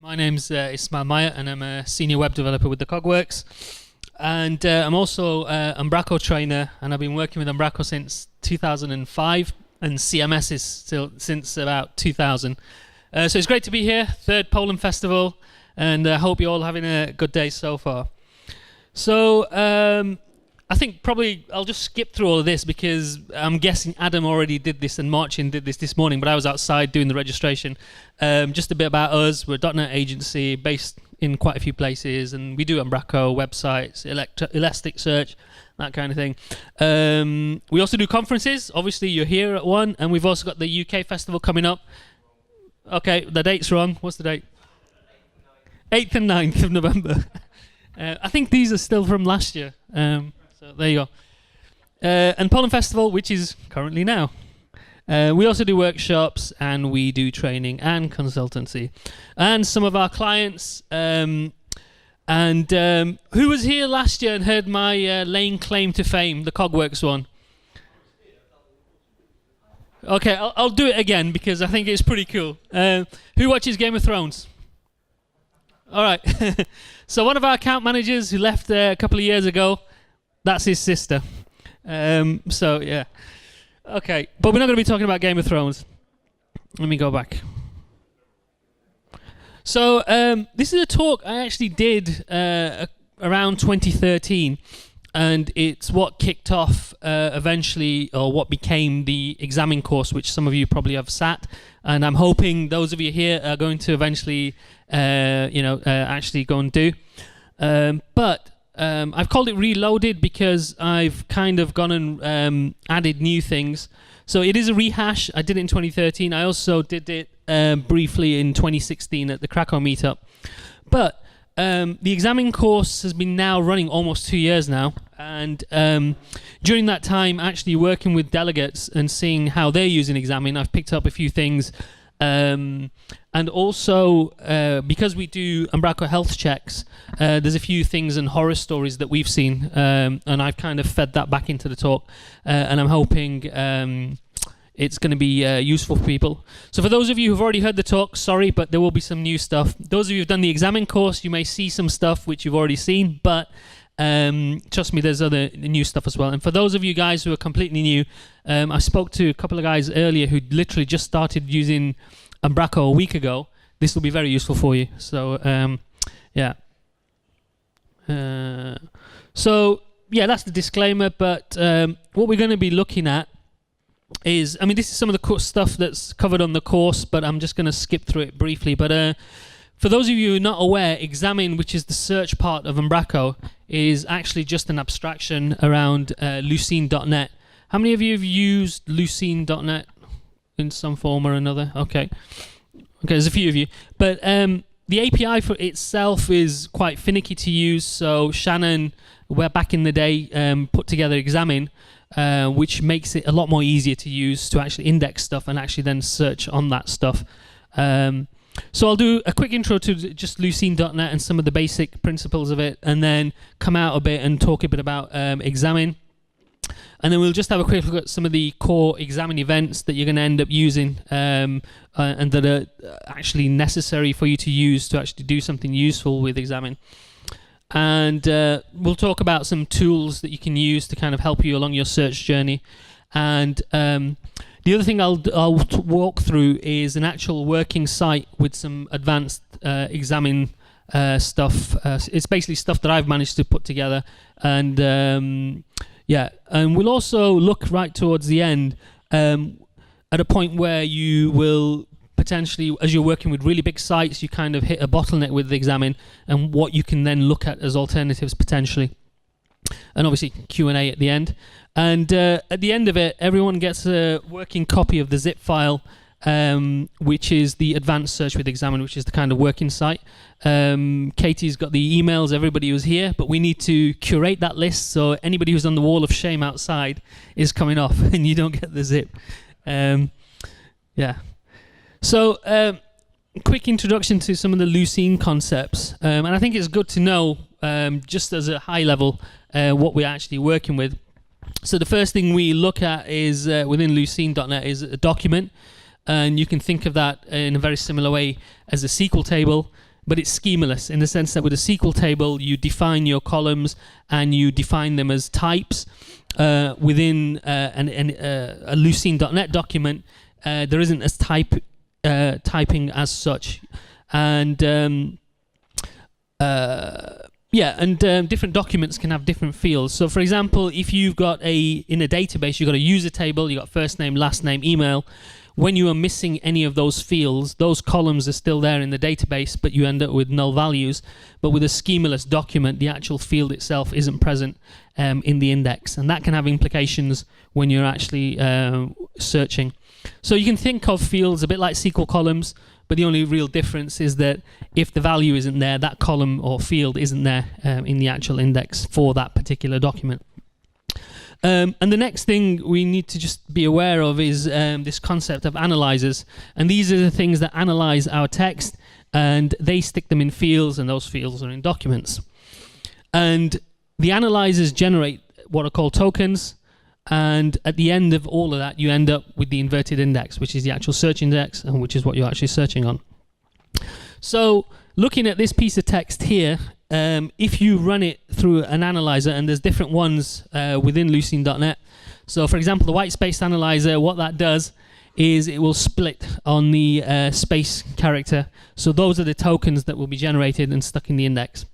My name's Ismail Mayat, and I'm a senior web developer with the Cogworks. And I'm also an Umbraco trainer, and I've been working with Umbraco since 2005, and CMS is still since about 2000. So it's great to be here, third Poland Festival, and I hope you're all having a good day so far. So I think probably I'll just skip through all of this because I'm guessing Adam already did this and Marcin did this morning, but I was outside doing the registration. Just a bit about us. We're a .NET agency based in quite a few places, and we do Umbraco websites, Elasticsearch, that kind of thing. We also do conferences. Obviously, you're here at one, and we've also got the UK festival coming up. Okay, the date's wrong. What's the date? 8th and 9th of November. I think these are still from last year. So there you go. And Poland Festival, which is currently now. We also do workshops, and we do training and consultancy. And some of our clients, who was here last year and heard my laying claim to fame, the Cogworks one? Okay, I'll do it again because I think it's pretty cool. Who watches Game of Thrones? All right. So one of our account managers who left a couple of years ago, that's his sister. So yeah. Okay, but we're not going to be talking about Game of Thrones. Let me go back. So this is a talk I actually did around 2013, and it's what kicked off eventually, or what became the Examine course, which some of you probably have sat, and I'm hoping those of you here are going to eventually, actually go and do. But I've called it Reloaded because I've kind of gone and added new things. So it is a rehash. I did it in 2013. I also did it briefly in 2016 at the Krakow meetup. But the Examine course has been now running almost 2 years now. And during that time, actually working with delegates and seeing how they're using Examine, I've picked up a few things. And also, because we do Umbraco health checks, there's a few things and horror stories that we've seen, and I've kind of fed that back into the talk, and I'm hoping it's going to be useful for people. So for those of you who've already heard the talk, sorry, but there will be some new stuff. Those of you who've done the Examine course, you may see some stuff which you've already seen, but trust me, there's other new stuff as well. And for those of you guys who are completely new, I spoke to a couple of guys earlier who literally just started using Umbraco a week ago. This will be very useful for you. So yeah. So yeah, that's the disclaimer. But what we're going to be looking at is, I mean, this is some of the stuff that's covered on the course, but I'm just going to skip through it briefly. But for those of you who are not aware, Examine, which is the search part of Umbraco, is actually just an abstraction around lucene.net. How many of you have used lucene.net in some form or another? Okay, there's a few of you. But the API for itself is quite finicky to use. So Shannon, where back in the day, put together Examine, which makes it a lot more easier to use to actually index stuff and actually then search on that stuff. So I'll do a quick intro to just lucene.net and some of the basic principles of it, and then come out a bit and talk a bit about Examine. And then we'll just have a quick look at some of the core Examine events that you're going to end up using, and that are actually necessary for you to use to actually do something useful with Examine. And we'll talk about some tools that you can use to kind of help you along your search journey. And the other thing I'll walk through is an actual working site with some advanced Examine stuff. It's basically stuff that I've managed to put together. And yeah, and we'll also look right towards the end at a point where you will potentially, as you're working with really big sites, you kind of hit a bottleneck with the Examine, and what you can then look at as alternatives potentially. And obviously Q&A at the end. And at the end of it, everyone gets a working copy of the zip file, which is the advanced search with Examine, which is the kind of working site. Katie's got the emails, everybody who's here, but we need to curate that list so anybody who's on the wall of shame outside is coming off and you don't get the zip. Yeah. So quick introduction to some of the lucene concepts. And I think it's good to know, just as a high level, what we're actually working with. So the first thing we look at is within lucene.net is a document, and you can think of that in a very similar way as a SQL table. but it's schemaless in the sense that with a SQL table, you define your columns and you define them as types. Within a lucene.net document, there isn't as typing as such, and different documents can have different fields. So, for example, if you've got in a database, you've got a user table, you've got first name, last name, email. When you are missing any of those fields, those columns are still there in the database, but you end up with null values. But with a schemaless document, the actual field itself isn't present in the index, and that can have implications when you're actually searching. So you can think of fields a bit like SQL columns, but the only real difference is that if the value isn't there, that column or field isn't there in the actual index for that particular document. And the next thing we need to just be aware of is this concept of analyzers. And these are the things that analyze our text, and they stick them in fields, and those fields are in documents. And the analyzers generate what are called tokens, and at the end of all of that, you end up with the inverted index, which is the actual search index, and which is what you're actually searching on. So looking at this piece of text here, if you run it through an analyzer, and there's different ones within lucene.net. So for example, the Whitespace analyzer, what that does is it will split on the space character. So those are the tokens that will be generated and stuck in the index.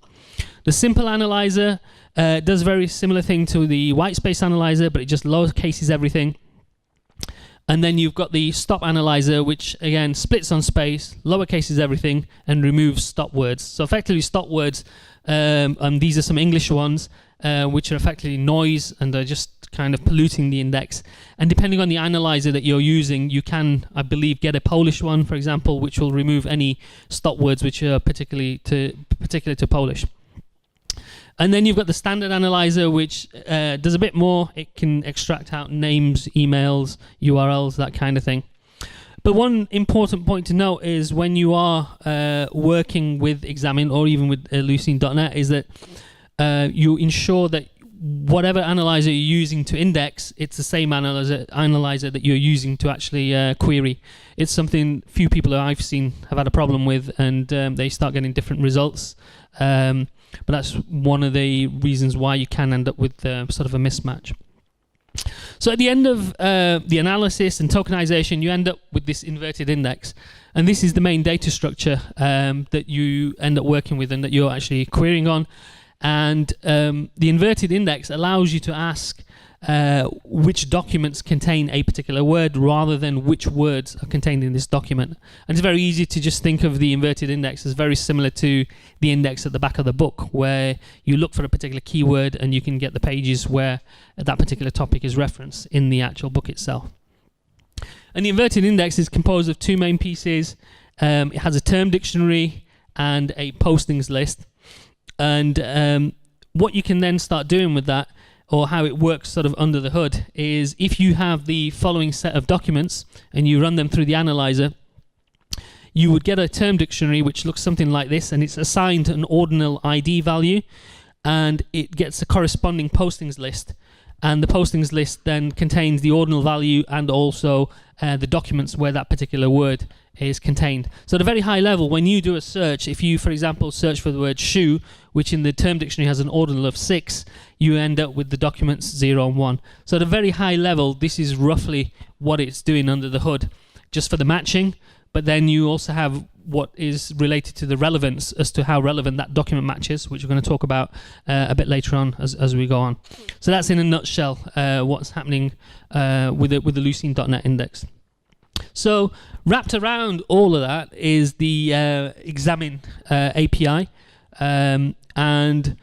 The simple analyzer does a very similar thing to the Whitespace analyzer, but it just lowercases everything. And then you've got the stop analyzer, which again splits on space, lowercases everything, and removes stop words. So effectively stop words, and these are some English ones, which are effectively noise and are just kind of polluting the index. And depending on the analyzer that you're using, you can, I believe, get a Polish one, for example, which will remove any stop words which are particular to Polish. And then you've got the standard analyzer, which does a bit more. It can extract out names, emails, URLs, that kind of thing. But one important point to note is when you are working with Examine or even with lucene.net is that you ensure that whatever analyzer you're using to index, it's the same analyzer that you're using to actually query. It's something few people that I've seen have had a problem with, and they start getting different results. But that's one of the reasons why you can end up with sort of a mismatch. So at the end of the analysis and tokenization, you end up with this inverted index. And this is the main data structure that you end up working with and that you're actually querying on. And the inverted index allows you to ask which documents contain a particular word rather than which words are contained in this document. And it's very easy to just think of the inverted index as very similar to the index at the back of the book, where you look for a particular keyword and you can get the pages where that particular topic is referenced in the actual book itself. And the inverted index is composed of two main pieces. It has a term dictionary and a postings list. And what you can then start doing with that, or how it works sort of under the hood, is if you have the following set of documents and you run them through the analyzer, you would get a term dictionary which looks something like this, and it's assigned an ordinal ID value, and it gets a corresponding postings list. And the postings list then contains the ordinal value and also the documents where that particular word is contained. So at a very high level, when you do a search, if you, for example, search for the word shoe, which in the term dictionary has an ordinal of 6, you end up with the documents 0 and 1. So at a very high level, this is roughly what it's doing under the hood, just for the matching. But then you also have what is related to the relevance as to how relevant that document matches, which we're going to talk about a bit later on as we go on. So that's in a nutshell what's happening with the lucene.net index. So wrapped around all of that is the Examine API, and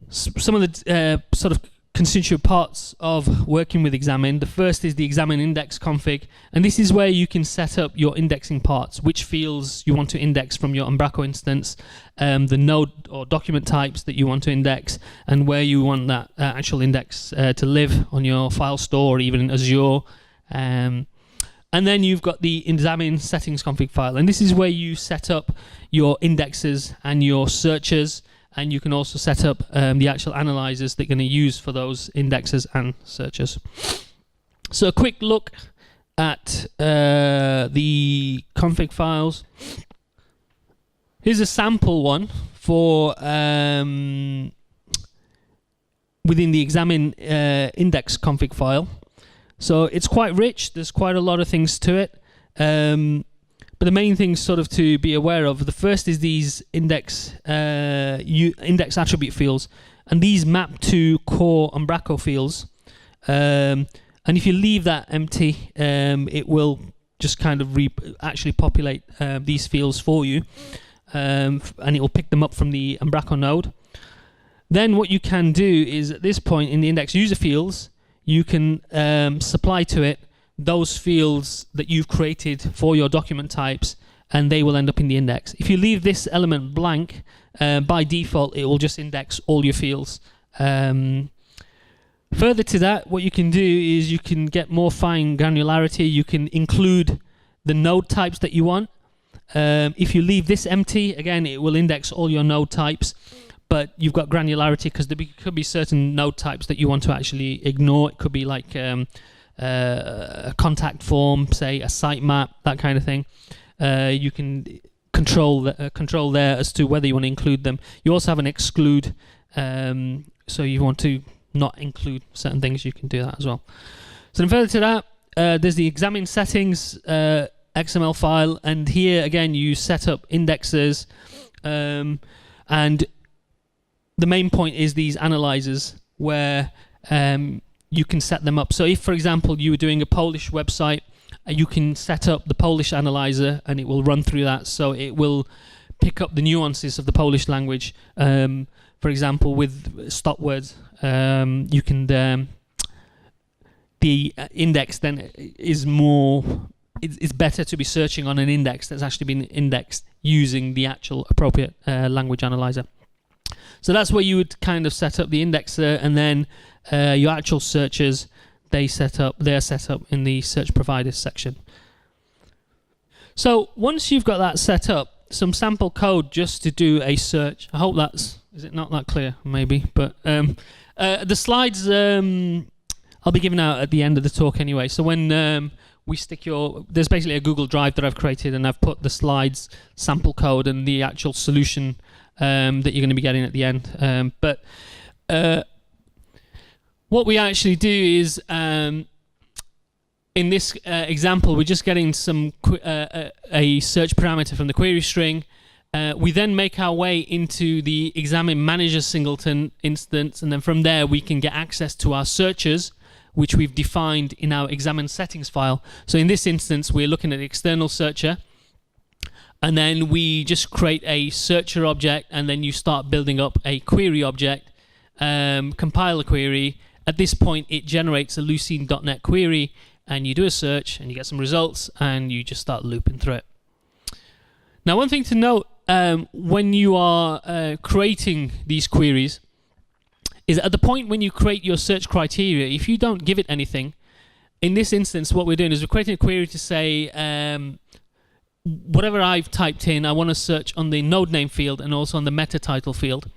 some of the sort of constituent parts of working with Examine. The first is the Examine index config, and this is where you can set up your indexing parts, which fields you want to index from your Umbraco instance, the node or document types that you want to index, and where you want that actual index to live on your file store or even in Azure. And then you've got the Examine settings config file, and this is where you set up your indexes and your searchers, and you can also set up the actual analyzers that you're going to use for those indexes and searchers. So a quick look at the config files. Here's a sample one for within the examine index config file. So it's quite rich. There's quite a lot of things to it. But the main things sort of to be aware of, the first is these index attribute fields, and these map to core Umbraco fields. And if you leave that empty, it will just kind of actually populate these fields for you, and it will pick them up from the Umbraco node. Then what you can do is, at this point in the index user fields, you can supply to it those fields that you've created for your document types, and they will end up in the index. If you leave this element blank, by default, it will just index all your fields. Further to that, what you can do is you can get more fine granularity. You can include the node types that you want. If you leave this empty, again, it will index all your node types, but you've got granularity because there could be certain node types that you want to actually ignore. It could be like a contact form, say a sitemap, that kind of thing. You can control there as to whether you want to include them. You also have an exclude, so you want to not include certain things, you can do that as well. So then further to that, there's the examine settings XML file, and here again you set up indexes, and the main point is these analyzers where you can set them up. So if, for example, you were doing a Polish website, you can set up the Polish analyzer and it will run through that. So it will pick up the nuances of the Polish language. For example, with stop words, you can the index then is more. It's better to be searching on an index that's actually been indexed using the actual appropriate language analyzer. So that's where you would kind of set up the indexer, and then your actual searches, they're set up in the search providers section. So once you've got that set up, some sample code just to do a search. I hope is it not that clear? Maybe, but the slides I'll be giving out at the end of the talk anyway. So when we stick there's basically a Google Drive that I've created, and I've put the slides, sample code, and the actual solution that you're going to be getting at the end. But what we actually do is, in this example, we're just getting some a search parameter from the query string. We then make our way into the Examine Manager singleton instance, and then from there we can get access to our searches, which we've defined in our Examine settings file. So in this instance, we're looking at the external searcher, and then we just create a searcher object, and then you start building up a query object, compile a query. At this point, it generates a lucene.net query, and you do a search, and you get some results, and you just start looping through it. Now, one thing to note when you are creating these queries is at the point when you create your search criteria, if you don't give it anything, in this instance, what we're doing is we're creating a query to say, whatever I've typed in, I want to search on the node name field and also on the meta title field.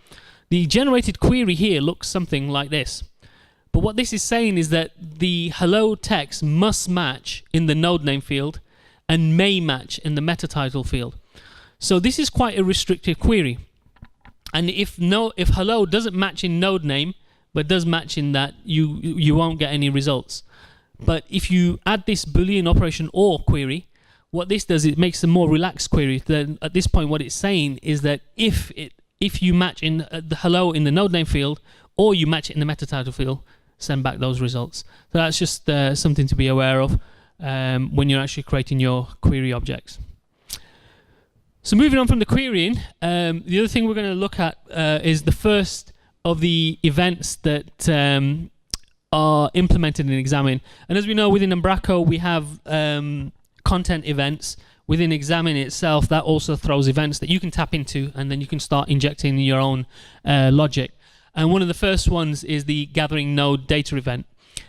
The generated query here looks something like this. But what this is saying is that the hello text must match in the node name field and may match in the meta title field. So this is quite a restrictive query. And if hello doesn't match in node name, but does match in that, you won't get any results. But if you add this Boolean operation or query, what this does, it makes a more relaxed query. Then at this point, what it's saying is that if you match in the hello in the node name field, or you match it in the meta title field, send back those results. So that's just something to be aware of when you're actually creating your query objects. So moving on from the querying, the other thing we're going to look at is the first of the events that are implemented in Examine. And as we know, within Umbraco, we have content events. Within Examine itself, that also throws events that you can tap into, and then you can start injecting your own logic. And one of the first ones is the gathering node data event.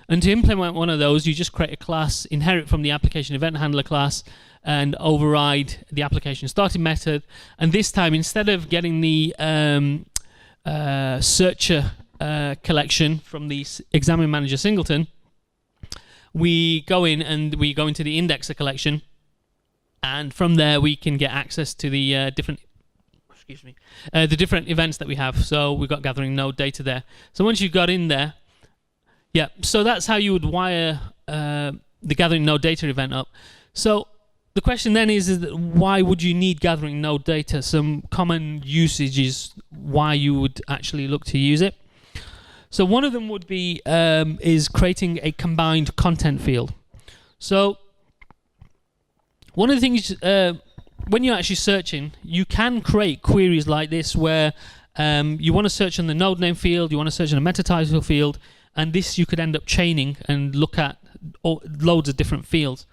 And to implement one of those, you just create a class, inherit from the application event handler class, and override the application starting method. And this time, instead of getting the searcher collection from the Examine Manager singleton, we go in and we go into the indexer collection, and from there we can get access to the different excuse me, the different events that we have. So we've got gathering node data there. So once you've got in there, yeah, so that's how you would wire the gathering node data event up. So the question then is that why would you need gathering node data? Some common usages why you would actually look to use it. So one of them would be is creating a combined content field. So one of the things when you're actually searching, you can create queries like this where you want to search on the node name field, you want to search on a meta title field, and this you could end up chaining and look at loads of different fields.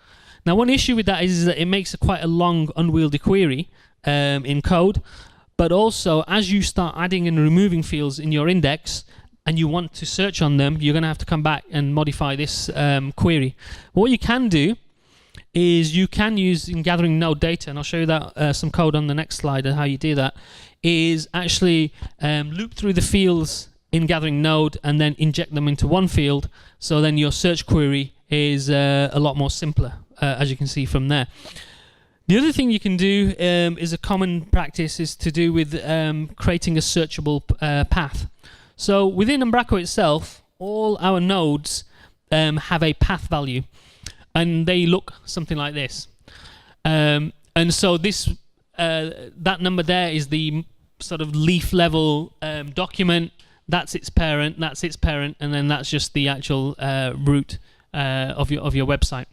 Now, one issue with that is that it makes quite a long, unwieldy query in code, but also as you start adding and removing fields in your index and you want to search on them, you're going to have to come back and modify this query. What you can do is you can use in gathering node data, and I'll show you that some code on the next slide and how you do that, is actually loop through the fields in gathering node and then inject them into one field, so then your search query is a lot more simpler, as you can see from there. The other thing you can do is a common practice is to do with creating a searchable path. So within Umbraco itself, all our nodes have a path value, and they look something like this. And so this that number there is the sort of leaf level document. That's its parent, and then that's just the actual root of your website.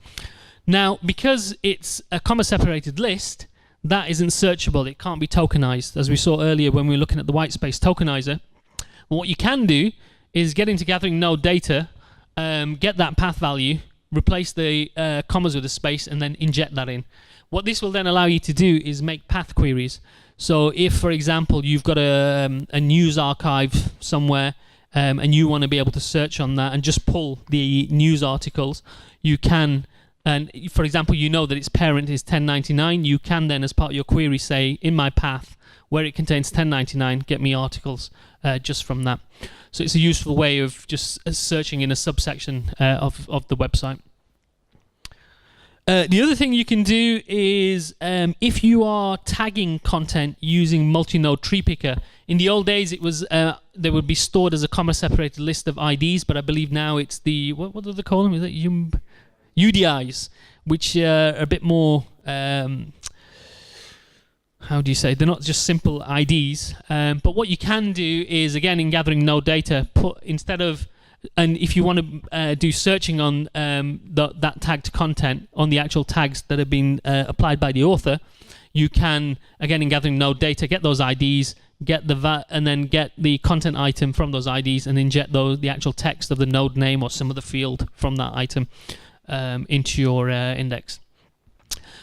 Now, because it's a comma-separated list, that isn't searchable. It can't be tokenized, as we saw earlier when we were looking at the Whitespace tokenizer. But what you can do is get into gathering node data, get that path value, replace the commas with a space, and then inject that in. What this will then allow you to do is make path queries. So if, for example, you've got a news archive somewhere and you want to be able to search on that and just pull the news articles, you can, and for example, you know that its parent is 1099, you can then, as part of your query, say, in my path, where it contains 1099, get me articles just from that. So it's a useful way of just searching in a subsection of the website. The other thing you can do is if you are tagging content using multi-node tree picker. In the old days, it was they would be stored as a comma-separated list of IDs, but I believe now it's the what do they call them? Is it UDIs, which are a bit more how do you say? They're not just simple IDs. But what you can do is, again, in gathering node data, put instead of and if you want to do searching on that tagged content on the actual tags that have been applied by the author, you can, again, in gathering node data, get those IDs, get the and then get the content item from those IDs, and inject the actual text of the node name or some other field from that item into your index.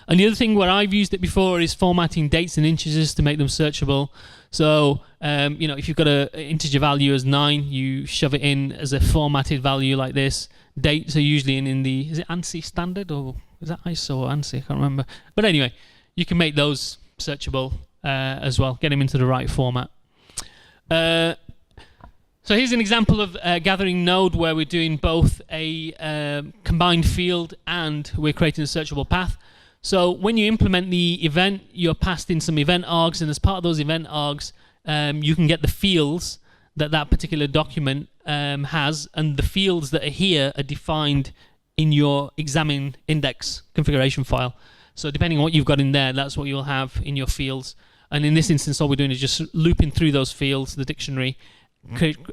And the other thing where I've used it before is formatting dates and integers to make them searchable. So, you know, if you've got an integer value as 9, you shove it in as a formatted value like this. Dates are usually in the, is it ANSI standard or is that ISO or ANSI? I can't remember. But anyway, you can make those searchable as well, get them into the right format. So here's an example of gathering node where we're doing both a combined field and we're creating a searchable path. So when you implement the event, you're passed in some event args, and as part of those event args, you can get the fields that particular document has, and the fields that are here are defined in your examine index configuration file. So depending on what you've got in there, that's what you'll have in your fields. And in this instance, all we're doing is just looping through those fields, the dictionary,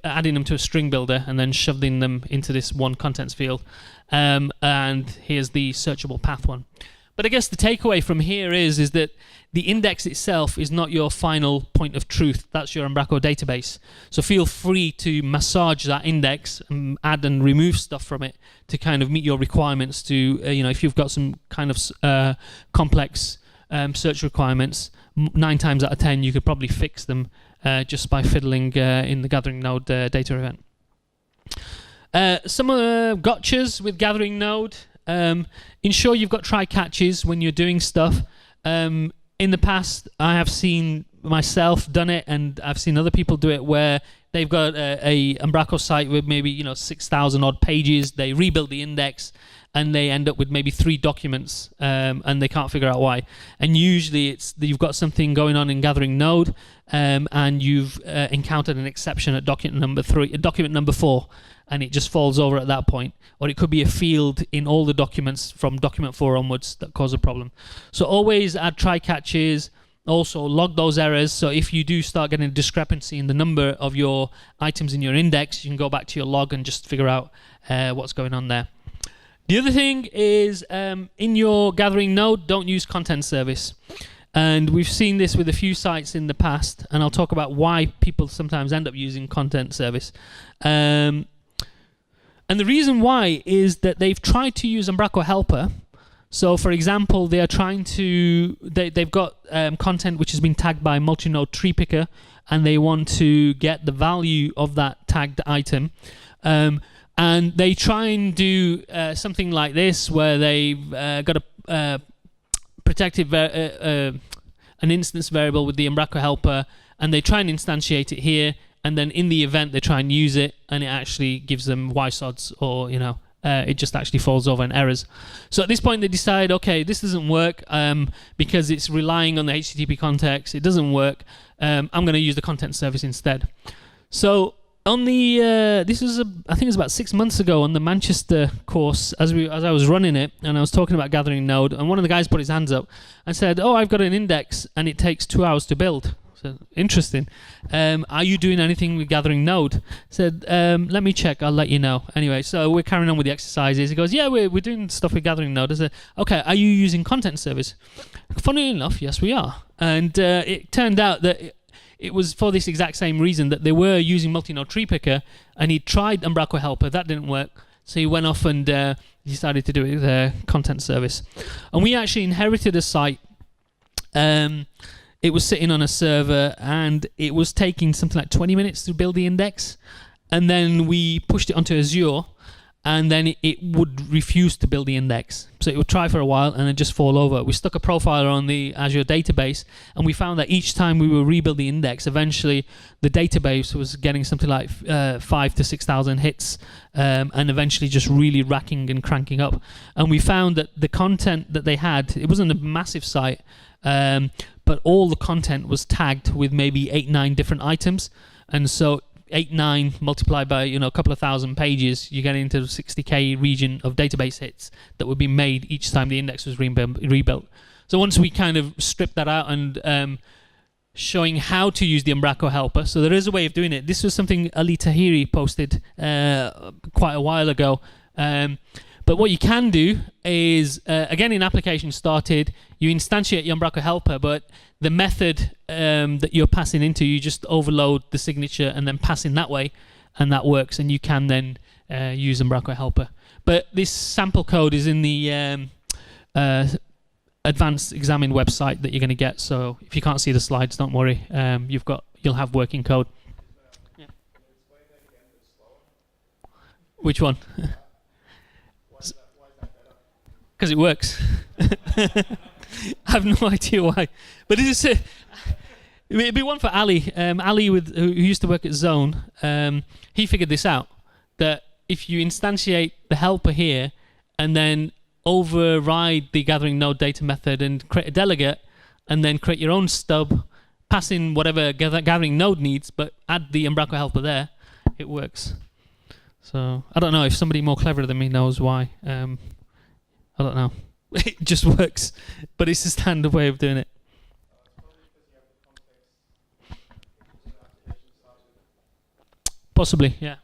adding them to a string builder, and then shoving them into this one contents field. And here's the searchable path one. But I guess the takeaway from here is that the index itself is not your final point of truth. That's your Umbraco database. So feel free to massage that index and add and remove stuff from it to kind of meet your requirements. To you know, if you've got some kind of complex search requirements, 9 times out of 10 you could probably fix them just by fiddling in the gathering node data event. Some gotchas with gathering node. Ensure you've got try catches when you're doing stuff. In the past, I have seen myself done it, and I've seen other people do it, where they've got a Umbraco site with maybe 6,000 odd pages. They rebuild the index, and they end up with maybe 3 documents, and they can't figure out why. And usually you've got something going on in gathering node, and you've encountered an exception at document number 4, and it just falls over at that point. Or it could be a field in all the documents from document 4 onwards that cause a problem. So always add try catches. Also log those errors, so if you do start getting a discrepancy in the number of your items in your index, you can go back to your log and just figure out what's going on there. The other thing is, in your gathering node, don't use content service. And we've seen this with a few sites in the past, and I'll talk about why people sometimes end up using content service. And the reason why is that they've tried to use Umbraco helper. So, for example, they are trying to, they've got content which has been tagged by multi-node tree picker, and they want to get the value of that tagged item. And they try and do something like this, where they've got a protected an instance variable with the Umbraco helper, and they try and instantiate it here, and then in the event they try and use it, and it actually gives them YSODs, or it just actually falls over in errors. So at this point they decide, okay, this doesn't work because it's relying on the HTTP context. It doesn't work. I'm going to use the content service instead. So on the this was I think it was about 6 months ago on the Manchester course, as I was running it, and I was talking about gathering node, and one of the guys put his hands up and said, "Oh, I've got an index and it takes 2 hours to build." So, interesting. Are you doing anything with gathering node? I said, let me check, I'll let you know. Anyway, so we're carrying on with the exercises. He goes, yeah, we're doing stuff with gathering node. I said, okay, are you using content service? Funnily enough, yes, we are. And it turned out that it was for this exact same reason, that they were using multi-node tree picker, and he tried Umbraco helper, that didn't work. So he went off and decided to do it with content service. And we actually inherited a site. It was sitting on a server, and it was taking something like 20 minutes to build the index. And then we pushed it onto Azure, and then it would refuse to build the index. So it would try for a while and then just fall over. We stuck a profiler on the Azure database, and we found that each time we would rebuild the index, eventually the database was getting something like 5,000 to 6,000 hits, and eventually just really racking and cranking up. And we found that the content that they had, it wasn't a massive site, but all the content was tagged with maybe 8-9 different items, and so 8-9 multiplied by a couple of thousand pages, you get into the 60k region of database hits that would be made each time the index was rebuilt. So once we kind of stripped that out and showing how to use the Umbraco helper, so there is a way of doing it. This was something Ali Tahiri posted quite a while ago. But what you can do is, again, in application started, you instantiate your Umbraco helper, but the method that you're passing into, you just overload the signature and then pass in that way, and that works, and you can then use Umbraco helper. But this sample code is in the Advanced Examine website that you're going to get, so if you can't see the slides, don't worry. You'll have working code. Yeah. Which one? Because it works. I have no idea why. But this is it'd be one for Ali. Ali, who used to work at Zone, he figured this out, that if you instantiate the helper here and then override the gathering node data method and create a delegate and then create your own stub, pass in whatever gathering node needs, but add the Umbraco helper there, it works. So I don't know if somebody more clever than me knows why. I don't know. It just works, but it's a standard way of doing it. Possibly, yeah.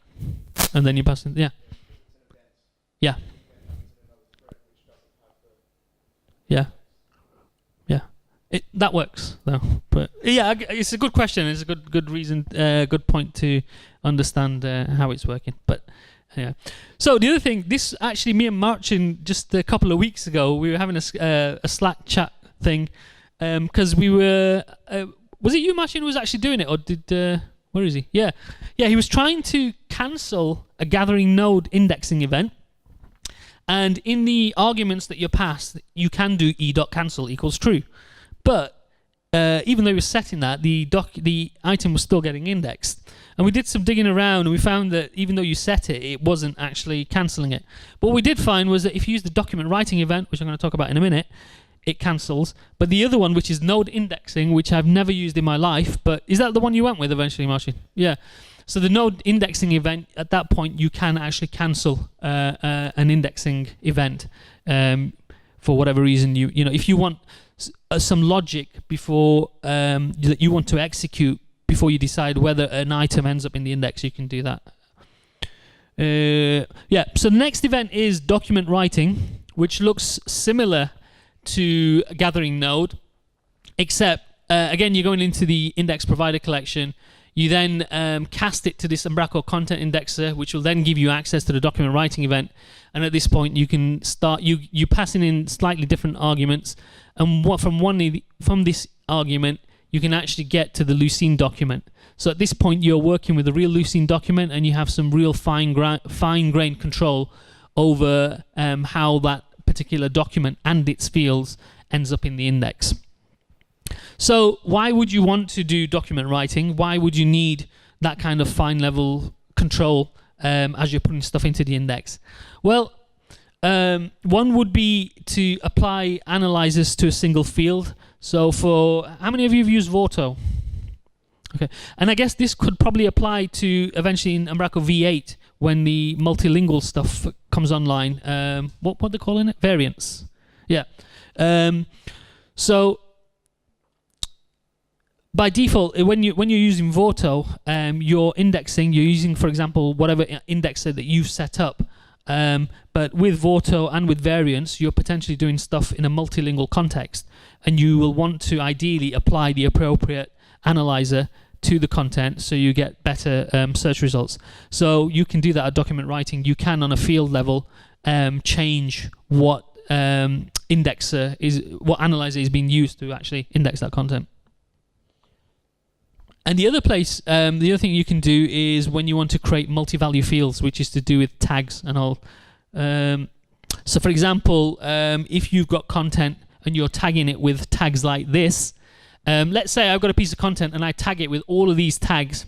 And then you pass in, yeah. Yeah. Yeah. Yeah. That works, though. But yeah, it's a good question. It's a good reason, good point to understand how it's working. But yeah. So the other thing, this actually, me and Marcin just a couple of weeks ago, we were having a Slack chat thing, because we were. Was it you, Marcin, who was actually doing it, or did? Where is he? Yeah, he was trying to cancel a gathering node indexing event, and in the arguments that you pass, you can do e.cancel equals true, but even though he was setting that, the item was still getting indexed. And we did some digging around, and we found that even though you set it, it wasn't actually cancelling it. But what we did find was that if you use the document writing event, which I'm going to talk about in a minute, it cancels. But the other one, which is node indexing, which I've never used in my life, but is that the one you went with eventually, Marcin? Yeah. So the node indexing event, at that point, you can actually cancel an indexing event for whatever reason. You know, if you want some logic before that you want to execute before you decide whether an item ends up in the index, you can do that. Yeah. So the next event is document writing, which looks similar to a gathering node, except again, you're going into the index provider collection. You then cast it to this Umbraco content indexer, which will then give you access to the document writing event. And at this point, you can start you passing in slightly different arguments, and from this argument, you can actually get to the lucene document. So at this point, you're working with a real lucene document, and you have some real fine-grained control over how that particular document and its fields ends up in the index. So why would you want to do document writing? Why would you need that kind of fine level control as you're putting stuff into the index? Well, one would be to apply analyzers to a single field. So for, how many of you have used Vorto? Okay, and I guess this could probably apply to eventually in Umbraco V8 when the multilingual stuff comes online. What are they calling it? Variants. Yeah. So by default, when you're using Vorto, you're indexing. You're using, for example, whatever indexer that you've set up. But with Vorto and with variants, you're potentially doing stuff in a multilingual context, and you will want to ideally apply the appropriate analyzer to the content so you get better search results. So you can do that at document writing. You can, on a field level, change what indexer is, what analyzer is being used to actually index that content. And the other place, the other thing you can do is when you want to create multi-value fields, which is to do with tags and all. So for example, if you've got content and you're tagging it with tags like this, let's say I've got a piece of content and I tag it with all of these tags,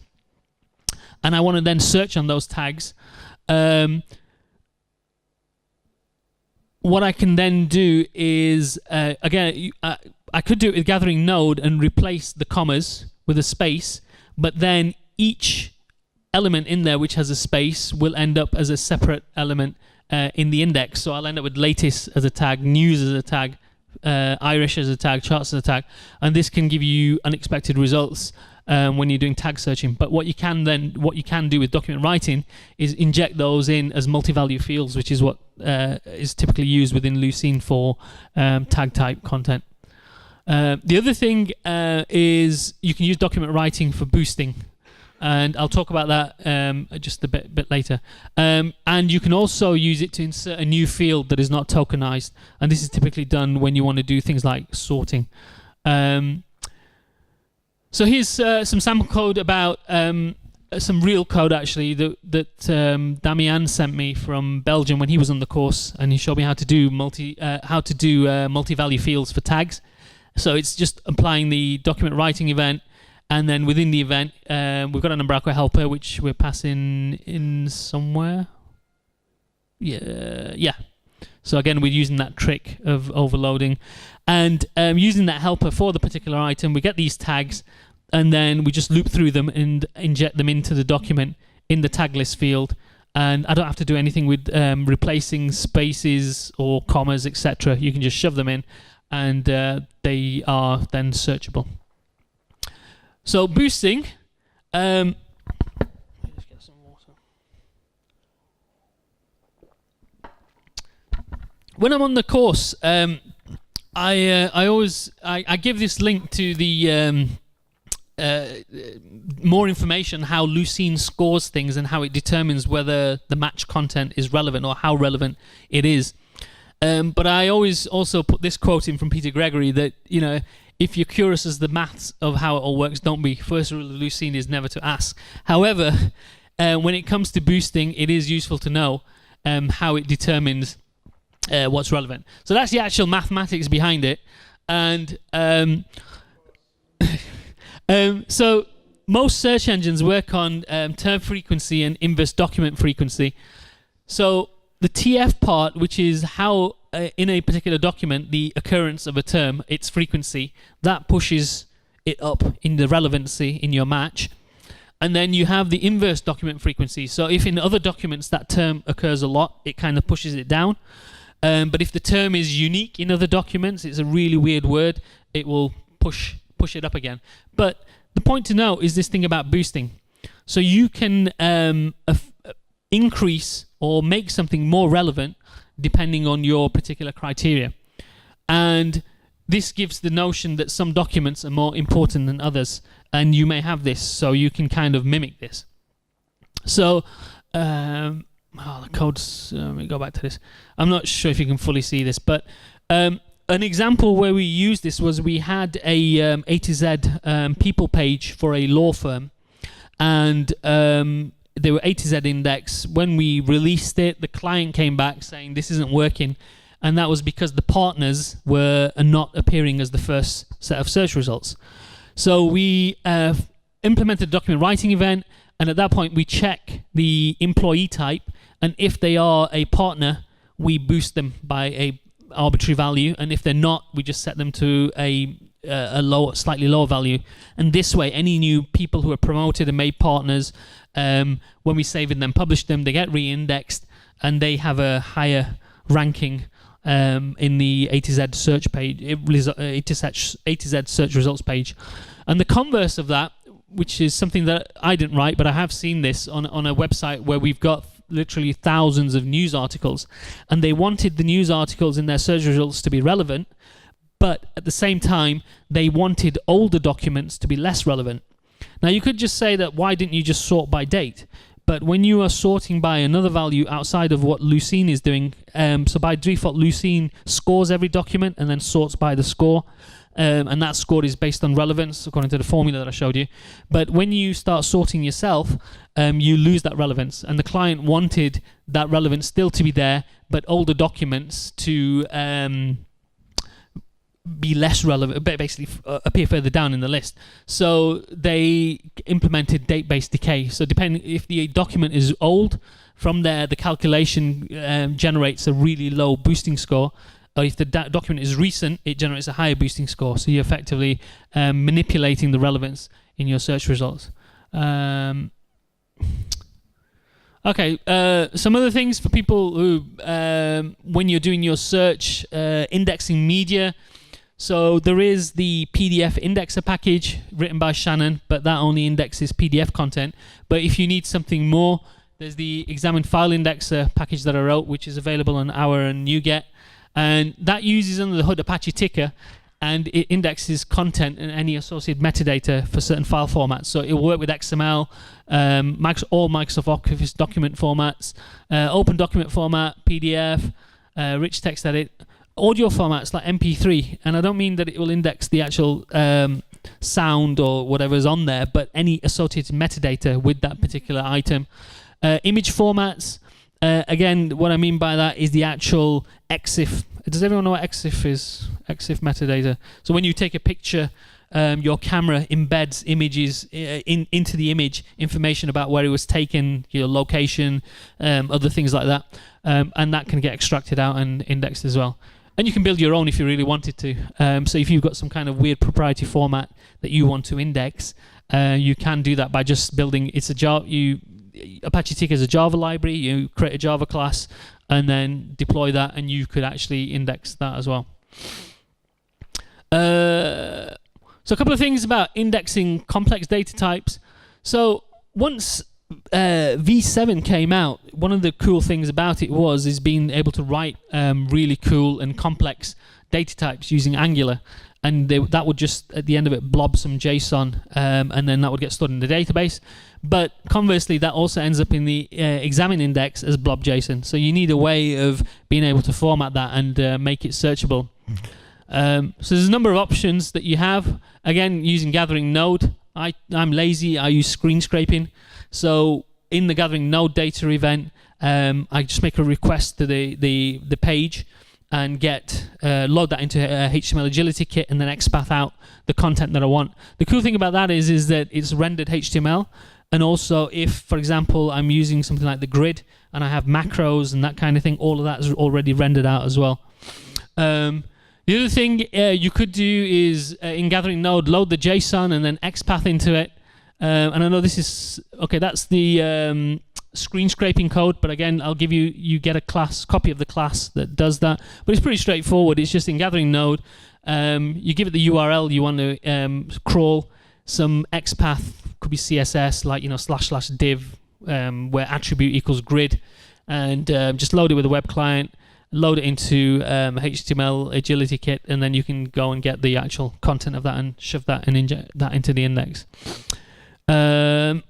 and I want to then search on those tags. What I can then do is, again, I could do it with gathering node and replace the commas with a space, but then each element in there which has a space will end up as a separate element in the index. So I'll end up with latest as a tag, news as a tag, Irish as a tag, charts as a tag, and this can give you unexpected results when you're doing tag searching. But what you can do with document writing is inject those in as multi-value fields, which is what is typically used within Lucene for tag type content. The other thing is you can use document writing for boosting, and I'll talk about that just a bit later. And you can also use it to insert a new field that is not tokenized, and this is typically done when you want to do things like sorting. So here's some sample code about some real code actually that Damian sent me from Belgium when he was on the course, and he showed me how to do multi-value fields for tags. So it's just applying the document writing event, and then within the event, we've got an Umbraco helper which we're passing in somewhere. Yeah. So again, we're using that trick of overloading, and using that helper for the particular item, we get these tags, and then we just loop through them and inject them into the document in the tag list field. And I don't have to do anything with replacing spaces or commas, etc. You can just shove them in, and they are then searchable. So boosting, let's get some water. When I'm on the course, I give this link to the more information how Lucene scores things and how it determines whether the match content is relevant or how relevant it is. But I always also put this quote in from Peter Gregory that, you know, if you're curious as the maths of how it all works, don't be. First rule of Lucene is never to ask. However, when it comes to boosting, it is useful to know how it determines what's relevant. So that's the actual mathematics behind it. And so most search engines work on term frequency and inverse document frequency. So the TF part, which is how in a particular document the occurrence of a term, its frequency, that pushes it up in the relevancy in your match. And then you have the inverse document frequency. So if in other documents that term occurs a lot, it kind of pushes it down. But if the term is unique in other documents, it's a really weird word, it will push it up again. But the point to know is this thing about boosting. So you can increase or make something more relevant depending on your particular criteria. And this gives the notion that some documents are more important than others. And you may have this, so you can kind of mimic this. So, the codes, let me go back to this. I'm not sure if you can fully see this, but an example where we used this was we had a A to Z people page for a law firm, and they were A to Z index. When we released it, the client came back saying this isn't working, and that was because the partners were not appearing as the first set of search results. So we implemented a document writing event, and at that point we check the employee type, and if they are a partner, we boost them by a arbitrary value, and if they're not, we just set them to a slightly lower value. And this way, any new people who are promoted and made partners, when we save and then publish them, they get re-indexed, and they have a higher ranking in the A to Z search page, A to Z search results page. And the converse of that, which is something that I didn't write, but I have seen this on a website where we've got literally thousands of news articles, and they wanted the news articles in their search results to be relevant, but at the same time, they wanted older documents to be less relevant. Now, you could just say that, why didn't you just sort by date? But when you are sorting by another value outside of what lucene is doing, so by default, lucene scores every document and then sorts by the score, and that score is based on relevance according to the formula that I showed you. But when you start sorting yourself, you lose that relevance, and the client wanted that relevance still to be there, but older documents to be less relevant, basically appear further down in the list. So they implemented date-based decay. So depending if the document is old, from there the calculation generates a really low boosting score. Or if the document is recent, it generates a higher boosting score. So you're effectively manipulating the relevance in your search results. Okay, some other things for people who, when you're doing your search, indexing media. So there is the PDF indexer package written by Shannon, but that only indexes PDF content. But if you need something more, there's the Examine file indexer package that I wrote, which is available on our and NuGet. And that uses under the hood Apache Ticker, and it indexes content and any associated metadata for certain file formats. So it will work with XML, all Microsoft Office document formats, open document format, PDF, rich text edit, audio formats like MP3. And I don't mean that it will index the actual sound or whatever's on there, but any associated metadata with that particular item. Image formats. Again, what I mean by that is the actual EXIF. Does everyone know what EXIF is? EXIF metadata. So when you take a picture, your camera embeds images into the image, information about where it was taken, your location, other things like that, and that can get extracted out and indexed as well. And you can build your own if you really wanted to. So if you've got some kind of weird proprietary format that you want to index, you can do that by just building. It's a Java. Apache Ticker is a Java library. You create a Java class and then deploy that, and you could actually index that as well. So a couple of things about indexing complex data types. So once V7 came out, one of the cool things about it is being able to write really cool and complex data types using Angular. And that would just, at the end of it, blob some JSON, and then that would get stored in the database. But conversely, that also ends up in the Examine index as blob JSON. So you need a way of being able to format that and make it searchable. So there's a number of options that you have. Again, using gathering node. I'm lazy. I use screen scraping. So in the gathering node data event, I just make a request to the page, and get load that into HTML agility kit and then XPath out the content that I want. The cool thing about that is that it's rendered HTML, and also if, for example, I'm using something like the grid and I have macros and that kind of thing, all of that is already rendered out as well. The other thing you could do is in gathering node, load the JSON and then XPath into it. And I know this is okay. That's the screen scraping code, but again, I'll give you get a copy of the class that does that. But it's pretty straightforward. It's just in gathering node. You give it the URL you want to crawl. Some XPath could be CSS, like / div, where attribute equals grid, and just load it with a web client. Load it into HTML agility kit, and then you can go and get the actual content of that and shove that and inject that into the index. And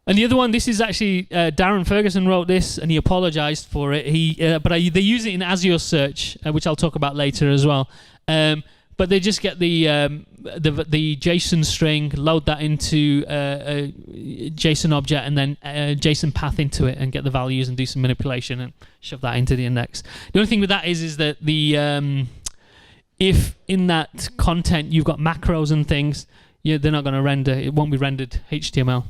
the other one, this is actually Darren Ferguson wrote this, and he apologized for it. They use it in Azure Search, which I'll talk about later as well. But they just get the JSON string, load that into a JSON object, and then JSON path into it, and get the values and do some manipulation and shove that into the index. The only thing with that is that if in that content you've got macros and things, they're not going to render. It won't be rendered HTML.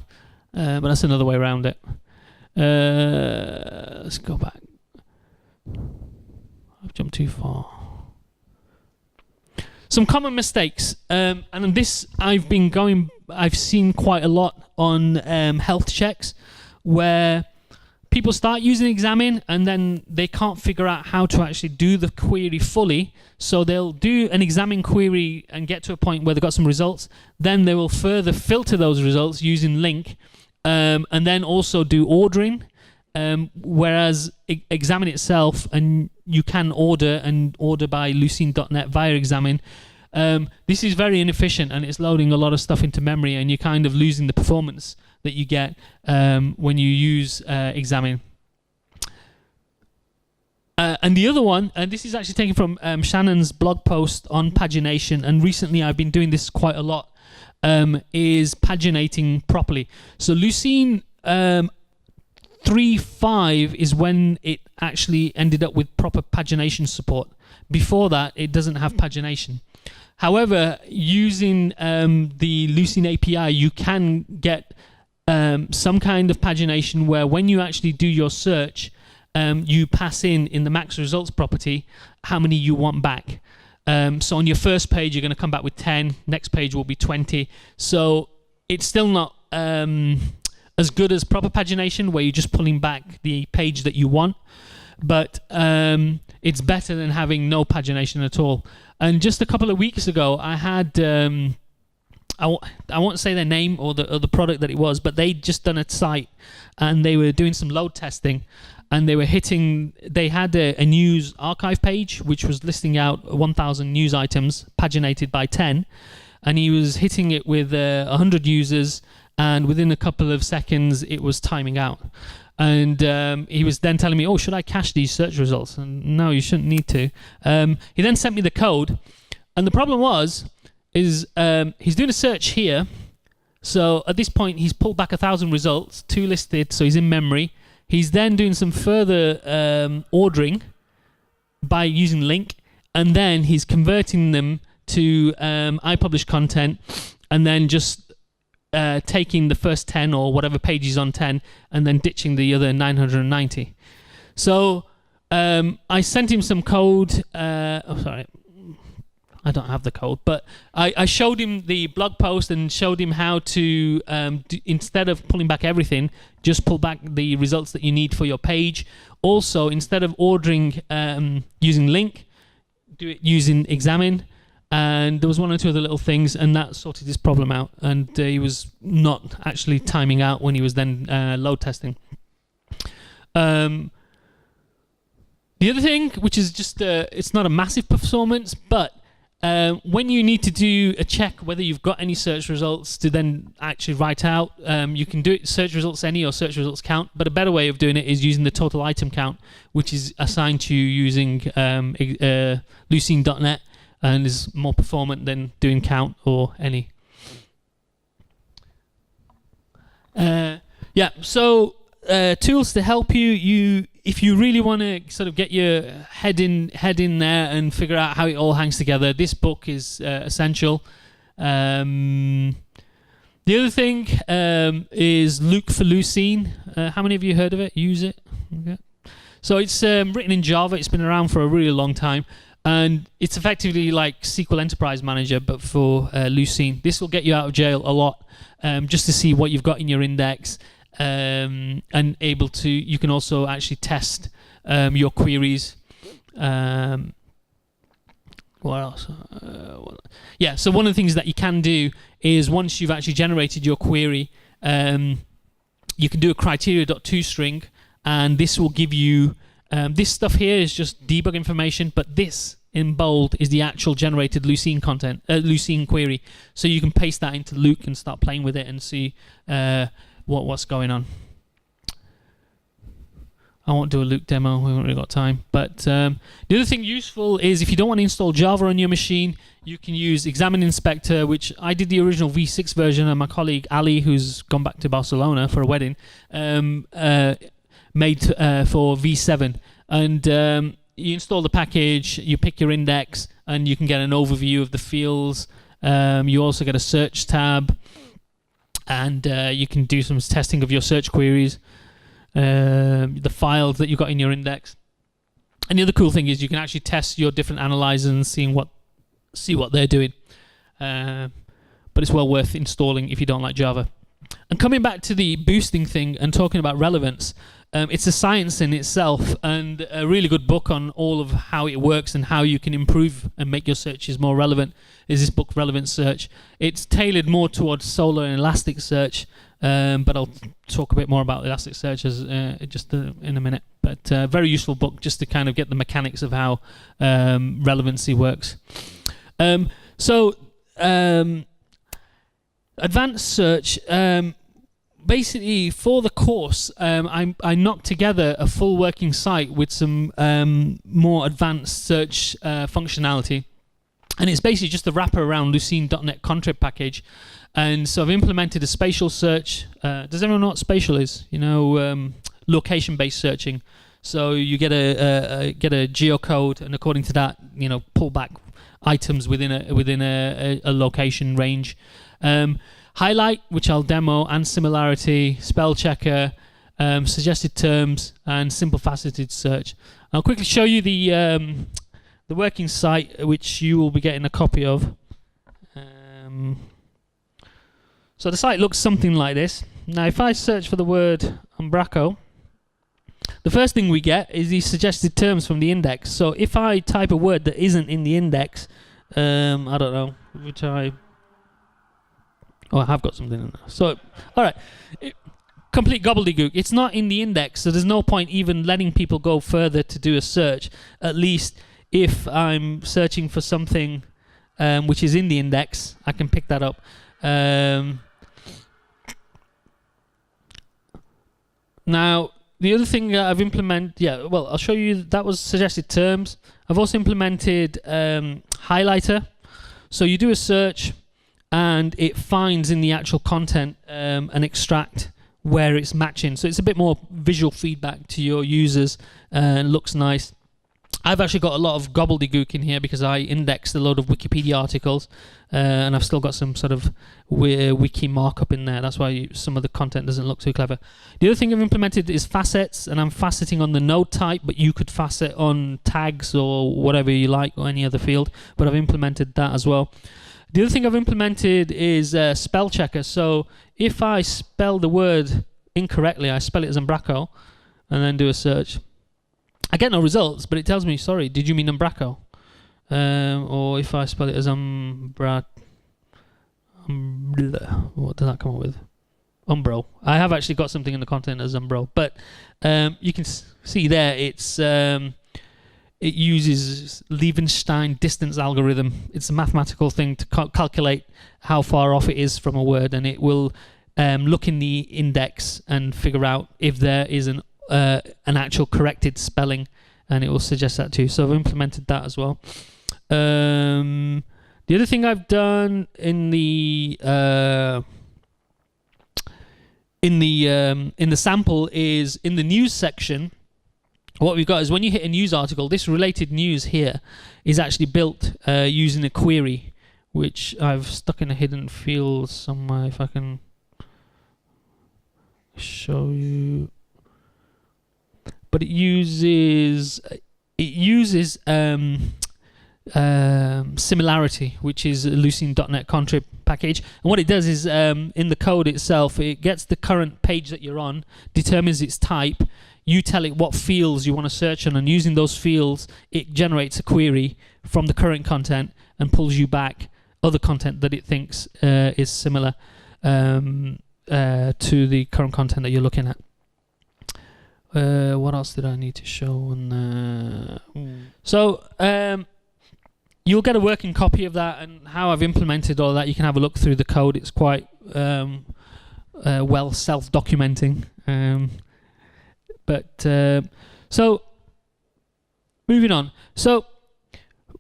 But that's another way around it. Let's go back. I've jumped too far. Some common mistakes, and this I've seen quite a lot on health checks, where people start using Examine and then they can't figure out how to actually do the query fully. So they'll do an Examine query and get to a point where they've got some results. Then they will further filter those results using link, and then also do ordering. Whereas Examine itself, and you can order by lucene.net via Examine. This is very inefficient, and it's loading a lot of stuff into memory, and you're kind of losing the performance that you get when you use Examine. And the other one, and this is actually taken from Shannon's blog post on pagination, and recently I've been doing this quite a lot, is paginating properly. So Lucene 3.5 is when it actually ended up with proper pagination support. Before that, it doesn't have pagination. However, using the Lucene API, you can get some kind of pagination where when you actually do your search, you pass in the max results property how many you want back. So on your first page, you're going to come back with 10. Next page will be 20. So it's still not as good as proper pagination, where you're just pulling back the page that you want, but it's better than having no pagination at all. And just a couple of weeks ago, I had I won't say their name or the product that it was, but they'd just done a site and they were doing some load testing, and they had a news archive page which was listing out 1,000 news items paginated by 10, and he was hitting it with 100 users, and within a couple of seconds it was timing out. And he was then telling me, oh, should I cache these search results? And no, you shouldn't need to. He then sent me the code, and the problem is he's doing a search here. So at this point, he's pulled back 1,000 results, 2 listed, so he's in memory. He's then doing some further ordering by using link, and then he's converting them to iPublish content, and then just taking the first 10 or whatever pages on 10 and then ditching the other 990. So I sent him some code. Sorry, I don't have the code, but I showed him the blog post and showed him how to, instead of pulling back everything, just pull back the results that you need for your page. Also, instead of ordering using link, do it using Examine. And there was one or two other little things, and that sorted his problem out. And he was not actually timing out when he was then load testing. The other thing, which is just, it's not a massive performance, but when you need to do a check whether you've got any search results to then actually write out, you can do it search results any or search results count, but a better way of doing it is using the total item count, which is assigned to you using lucene.net. And is more performant than doing count or any. So tools to help you. if you really want to sort of get your head in there and figure out how it all hangs together, this book is essential. The other thing is Luke for Lucene. How many of you heard of it? Use it? Okay. So it's written in Java. It's been around for a really long time. And it's effectively like SQL Enterprise Manager, but for Lucene. This will get you out of jail a lot, just to see what you've got in your index, and able to. You can also actually test your queries. What else? Yeah. So one of the things that you can do is once you've actually generated your query, you can do a criteria.toString, and this will give you. This stuff here is just debug information, but this in bold is the actual generated Lucene content, Lucene query. So you can paste that into Luke and start playing with it and see what's going on. I won't do a Luke demo, we haven't really got time. But the other thing useful is if you don't want to install Java on your machine, you can use Examine Inspector, which I did the original V6 version, and my colleague Ali, who's gone back to Barcelona for a wedding, made for V7. And you install the package, you pick your index, and you can get an overview of the fields. You also get a search tab, and you can do some testing of your search queries, the files that you've got in your index. And the other cool thing is you can actually test your different analyzers and see what they're doing. But it's well worth installing if you don't like Java. And coming back to the boosting thing and talking about relevance, it's a science in itself, and a really good book on all of how it works and how you can improve and make your searches more relevant is this book, Relevant Search. It's tailored more towards Solr and Elasticsearch, but I'll talk a bit more about Elasticsearch in a minute. But very useful book just to kind of get the mechanics of how relevancy works. Advanced search. Basically, for the course, I knocked together a full working site with some more advanced search functionality. And it's basically just the wrapper around lucene.net contrib package. And so I've implemented a spatial search. Does everyone know what spatial is? You know, location-based searching. So you get a geocode, and according to that, you know, pull back items within a location range. Highlight, which I'll demo, and similarity, spell checker, suggested terms, and simple faceted search. I'll quickly show you the working site, which you will be getting a copy of. So the site looks something like this. Now, if I search for the word Umbraco, the first thing we get is these suggested terms from the index. So if I type a word that isn't in the index, I don't know, which I have got something in there. So, all right, complete gobbledygook. It's not in the index, so there's no point even letting people go further to do a search. At least if I'm searching for something which is in the index, I can pick that up. Now, the other thing I've implemented, I'll show you, that was suggested terms. I've also implemented highlighter. So you do a search, and it finds in the actual content an extract where it's matching. So it's a bit more visual feedback to your users, and looks nice. I've actually got a lot of gobbledygook in here because I indexed a load of Wikipedia articles, and I've still got some sort of wiki markup in there. That's why some of the content doesn't look too clever. The other thing I've implemented is facets, and I'm faceting on the node type, but you could facet on tags or whatever you like, or any other field, but I've implemented that as well. The other thing I've implemented is spell checker. So if I spell the word incorrectly, I spell it as Umbraco, and then do a search. I get no results, but it tells me, sorry, did you mean Umbraco? Or if I spell it as what does that come up with? Umbro. I have actually got something in the content as Umbro, but you can see there it uses Liebenstein distance algorithm. It's a mathematical thing to calculate how far off it is from a word, and it will look in the index and figure out if there is an actual corrected spelling, and it will suggest that too. So I've implemented that as well. The other thing I've done in the sample is in the news section. what we've got is when you hit a news article, this related news here is actually built using a query, which I've stuck in a hidden field somewhere. If I can show you, but it uses similarity, which is a lucene.net contrib package. And what it does is in the code itself, it gets the current page that you're on, determines its type. You tell it what fields you want to search on, and using those fields, it generates a query from the current content and pulls you back other content that it thinks is similar to the current content that you're looking at. What else did I need to show on So you'll get a working copy of that, and how I've implemented all that, you can have a look through the code. It's quite well self-documenting. So moving on. So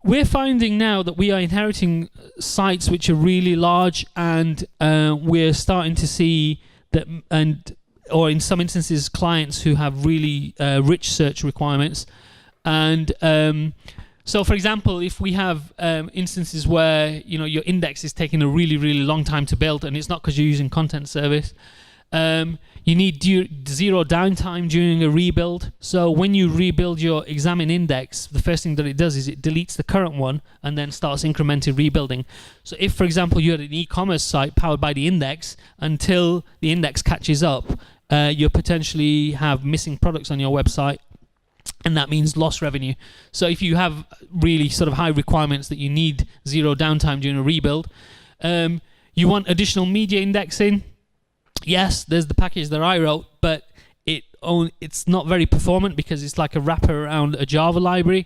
we're finding now that we are inheriting sites which are really large, and we're starting to see that, or in some instances, clients who have really rich search requirements. And so, for example, if we have instances where your index is taking a really, really long time to build, and it's not because you're using content service, you need zero downtime during a rebuild. So when you rebuild your Examine index, the first thing that it does is it deletes the current one and then starts incremental rebuilding. So if, for example, you had an e-commerce site powered by the index, until the index catches up, you potentially have missing products on your website, and that means lost revenue. So if you have really sort of high requirements that you need zero downtime during a rebuild, you want additional media indexing. Yes, there's the package that I wrote, but it's not very performant because it's like a wrapper around a Java library.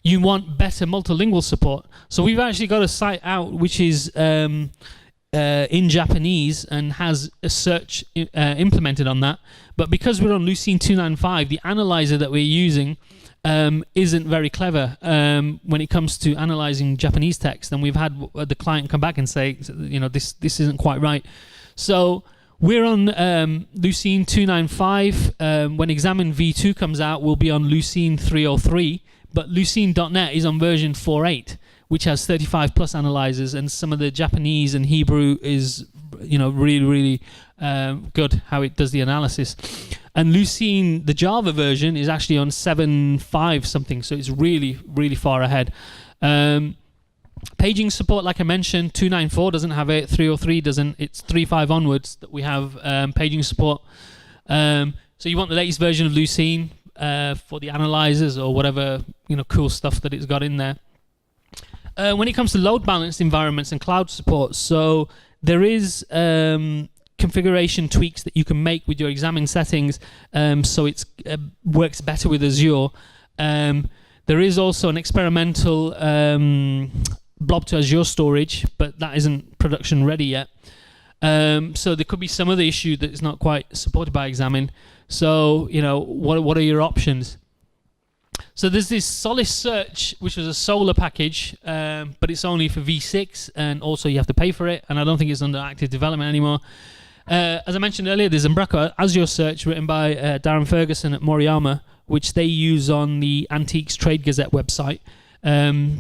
You want better multilingual support. So we've actually got a site out which is in Japanese and has a search implemented on that. But because we're on Lucene 295, the analyzer that we're using isn't very clever when it comes to analyzing Japanese text, and we've had the client come back and say, this isn't quite right. So we're on Lucene 295. When Examine v2 comes out, we'll be on Lucene 303, but Lucene.net is on version 4.8, which has 35 plus analyzers, and some of the Japanese and Hebrew is really, really good how it does the analysis. And Lucene, the Java version, is actually on 7.5 something, so it's really, really far ahead. Paging support, like I mentioned, 294 doesn't have it, 303 doesn't. It's 3.5 onwards that we have paging support. So you want the latest version of Lucene for the analyzers or whatever cool stuff that it's got in there. When it comes to load balanced environments and cloud support, so there is configuration tweaks that you can make with your Examine settings, so it works better with Azure. There is also an experimental blob to Azure storage, but that isn't production ready yet. So there could be some other issue that is not quite supported by Examine. So what are your options? So there's this Solace Search, which was a Solar package, but it's only for V6, and also you have to pay for it, and I don't think it's under active development anymore. As I mentioned earlier, there's Umbraco Azure Search written by Darren Ferguson at Moriyama, which they use on the Antiques Trade Gazette website.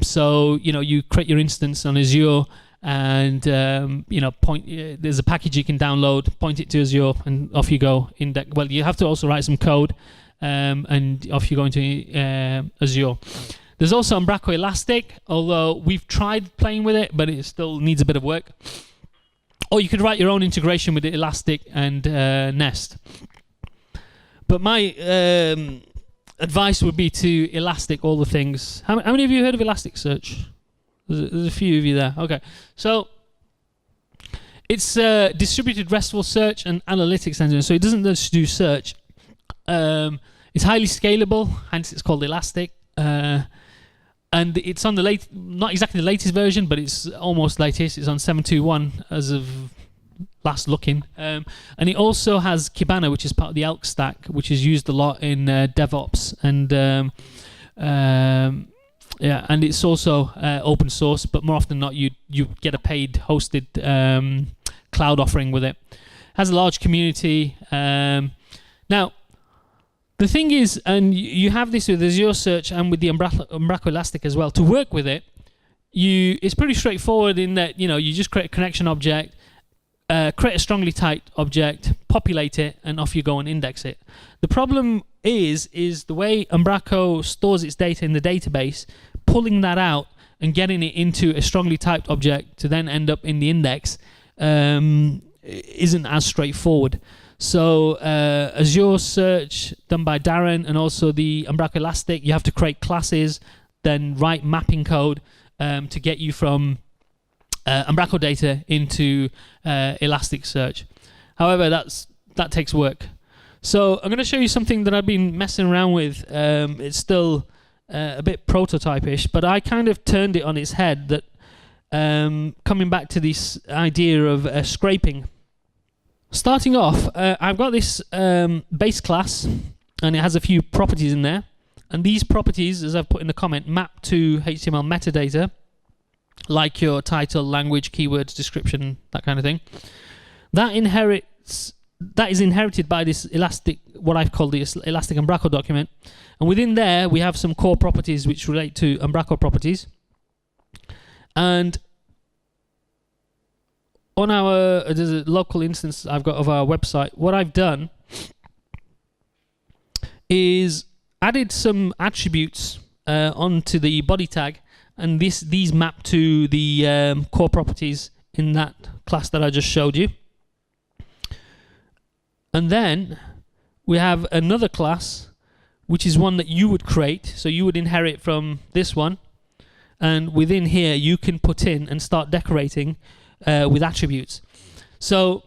So you create your instance on Azure, and there's a package you can download, point it to Azure, and off you go. Well, you have to also write some code, and off you go into Azure. There's also Umbraco Elastic, although we've tried playing with it, but it still needs a bit of work. Or you could write your own integration with Elastic and Nest. But my advice would be to Elastic all the things. How many of you heard of Elasticsearch? There's a few of you there. Okay. So it's a distributed RESTful search and analytics engine. So it doesn't just do search. It's highly scalable, hence it's called Elastic. And it's on the not exactly the latest version, but it's almost latest. It's on 7.2.1 as of last looking. And it also has Kibana, which is part of the Elk stack, which is used a lot in DevOps. And and it's also open source, but more often than not, you get a paid hosted cloud offering with it. Has a large community. Now, The thing is, and you have this with Azure Search and with the Umbraco Elastic as well. To work with it, it's pretty straightforward in that you just create a connection object, create a strongly typed object, populate it, and off you go and index it. The problem is the way Umbraco stores its data in the database, pulling that out and getting it into a strongly typed object to then end up in the index isn't as straightforward. So Azure Search done by Darren, and also the Umbraco Elastic, you have to create classes, then write mapping code to get you from Umbraco data into Elasticsearch. However, that takes work. So I'm going to show you something that I've been messing around with. It's still a bit prototype-ish, but I kind of turned it on its head, that coming back to this idea of scraping. Starting off, I've got this base class, and it has a few properties in there. And these properties, as I've put in the comment, map to HTML metadata, like your title, language, keywords, description, that kind of thing. That is inherited by this Elastic, what I've called the Elastic Umbraco document. And within there, we have some core properties which relate to Umbraco properties. And on there's a local instance I've got of our website. What I've done is added some attributes onto the body tag, and these map to the core properties in that class that I just showed you. And then we have another class, which is one that you would create. So you would inherit from this one, and within here you can put in and start decorating with attributes. So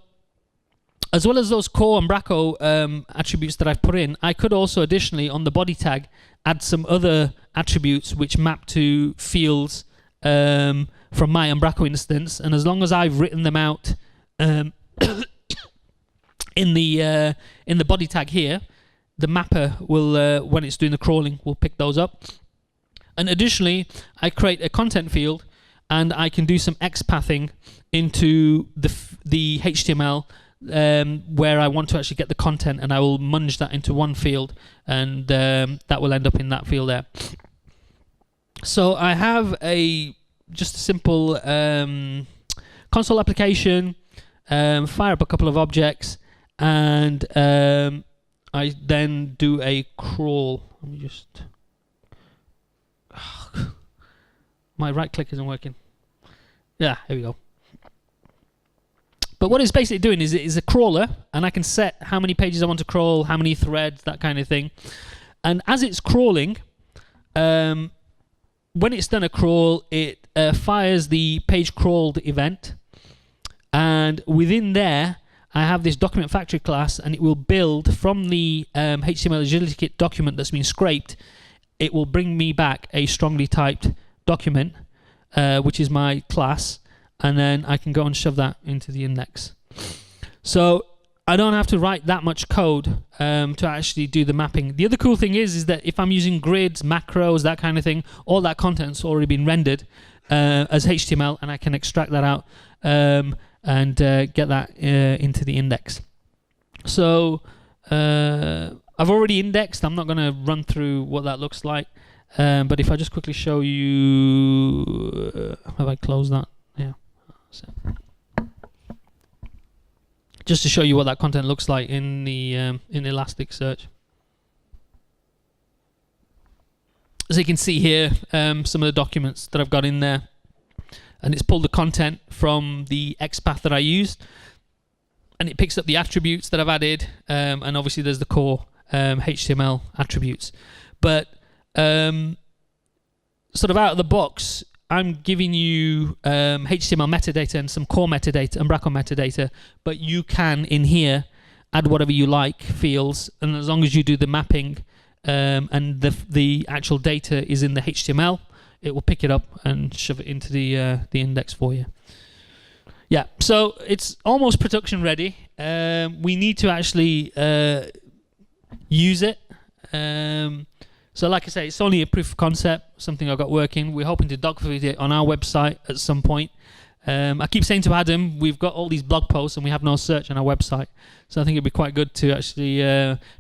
as well as those core Umbraco attributes that I've put in, I could also additionally on the body tag add some other attributes which map to fields from my Umbraco instance, and as long as I've written them out in the body tag here, the mapper will when it's doing the crawling will pick those up. And additionally, I create a content field, and I can do some XPathing into the HTML where I want to actually get the content, and I will munge that into one field, and that will end up in that field there. So I have just a simple console application, fire up a couple of objects, and I then do a crawl. Let me just... my right click isn't working. Yeah, here we go. But what it's basically doing is it is a crawler, and I can set how many pages I want to crawl, how many threads, that kind of thing. And as it's crawling, when it's done a crawl, it fires the page crawled event. And within there, I have this document factory class, and it will build from the HTML agility kit document that's been scraped. It will bring me back a strongly typed document, which is my class, and then I can go and shove that into the index. So I don't have to write that much code to actually do the mapping. The other cool thing is that if I'm using grids, macros, that kind of thing, all that content's already been rendered as HTML, and I can extract that out and get that into the index. So I've already indexed. I'm not going to run through what that looks like. But if I just quickly show you, have I closed that? Yeah. So, just to show you what that content looks like in the in Elasticsearch. As you can see here, some of the documents that I've got in there, and it's pulled the content from the XPath that I used, and it picks up the attributes that I've added, and obviously there's the core HTML attributes. But sort of out of the box, I'm giving you HTML metadata and some core metadata, Umbraco metadata, but you can, in here, add whatever you like, fields, and as long as you do the mapping and the actual data is in the HTML, it will pick it up and shove it into the index for you. Yeah, so it's almost production ready. We need to actually use it. So like I say, it's only a proof of concept, something I got working. We're hoping to document it on our website at some point. I keep saying to Adam, we've got all these blog posts and we have no search on our website. So I think it'd be quite good to actually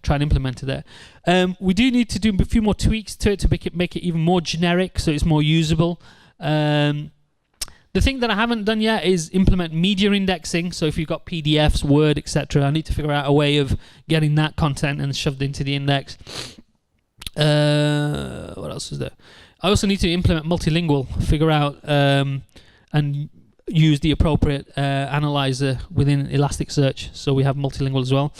try and implement it there. We do need to do a few more tweaks to it to make it even more generic so it's more usable. The thing that I haven't done yet is implement media indexing. So if you've got PDFs, Word, etc., I need to figure out a way of getting that content and shoved into the index. What else is there? I also need to implement multilingual, figure out and use the appropriate analyzer within Elasticsearch, so we have multilingual as well.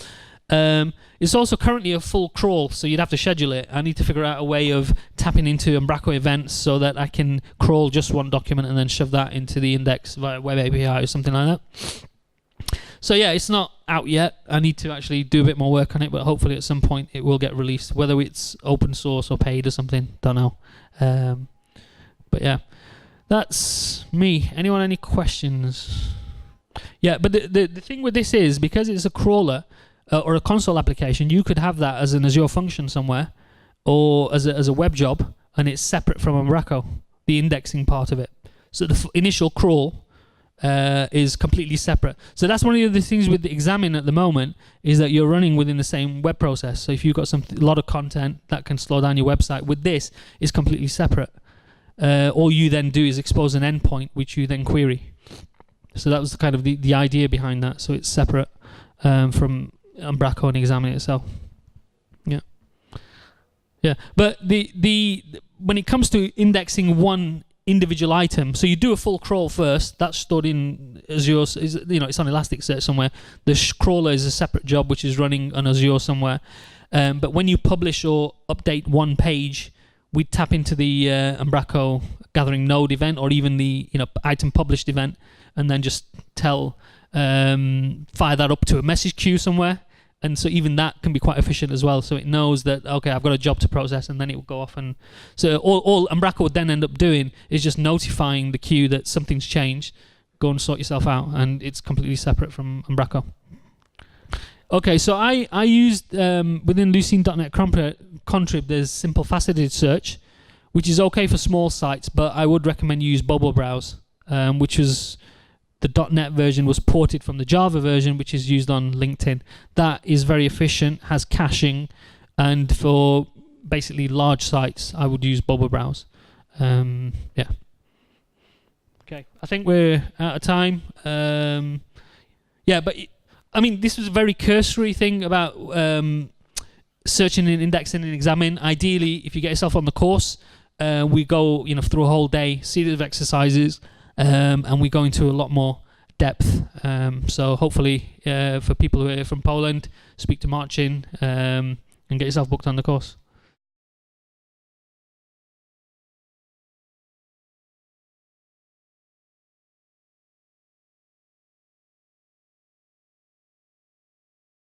It's also currently a full crawl, so you'd have to schedule it. I need to figure out a way of tapping into Umbraco events so that I can crawl just one document and then shove that into the index via Web API or something like that. So yeah, it's not out yet. I need to actually do a bit more work on it, but hopefully at some point it will get released, whether it's open source or paid or something, don't know. But yeah, that's me. Anyone any questions? Yeah, but the thing with this is, because it's a crawler or a console application, you could have that as an Azure function somewhere or as a web job, and it's separate from Umbraco, the indexing part of it. So the initial crawl is completely separate. So that's one of the things with the Examine at the moment, is that you're running within the same web process. So if you've got a lot of content that can slow down your website, with this, it's completely separate. All you then do is expose an endpoint, which you then query. So that was kind of the idea behind that. So it's separate from Umbraco and Examine itself. Yeah. But when it comes to indexing one individual item, so you do a full crawl first. That's stored in Azure. It's on Elasticsearch somewhere. The crawler is a separate job which is running on Azure somewhere. But when you publish or update one page, we tap into the Umbraco gathering node event, or even the item published event, and then just fire that up to a message queue somewhere. And so even that can be quite efficient as well. So it knows that, okay, I've got a job to process, and then it will go off. And so all Umbraco would then end up doing is just notifying the queue that something's changed. Go and sort yourself out, and it's completely separate from Umbraco. Okay, so I used within lucene.net contrib, there's simple faceted search, which is okay for small sites, but I would recommend you use Bubble Browse, which was the .NET version was ported from the Java version, which is used on LinkedIn. That is very efficient, has caching, and for basically large sites, I would use Bubble Browse. Yeah. Okay, I think we're out of time. Yeah, but I mean, this was a very cursory thing about searching and indexing and Examine. Ideally, if you get yourself on the course, we go through a whole day, series of exercises, and we go into a lot more depth. So hopefully for people who are from Poland, speak to Marcin and get yourself booked on the course.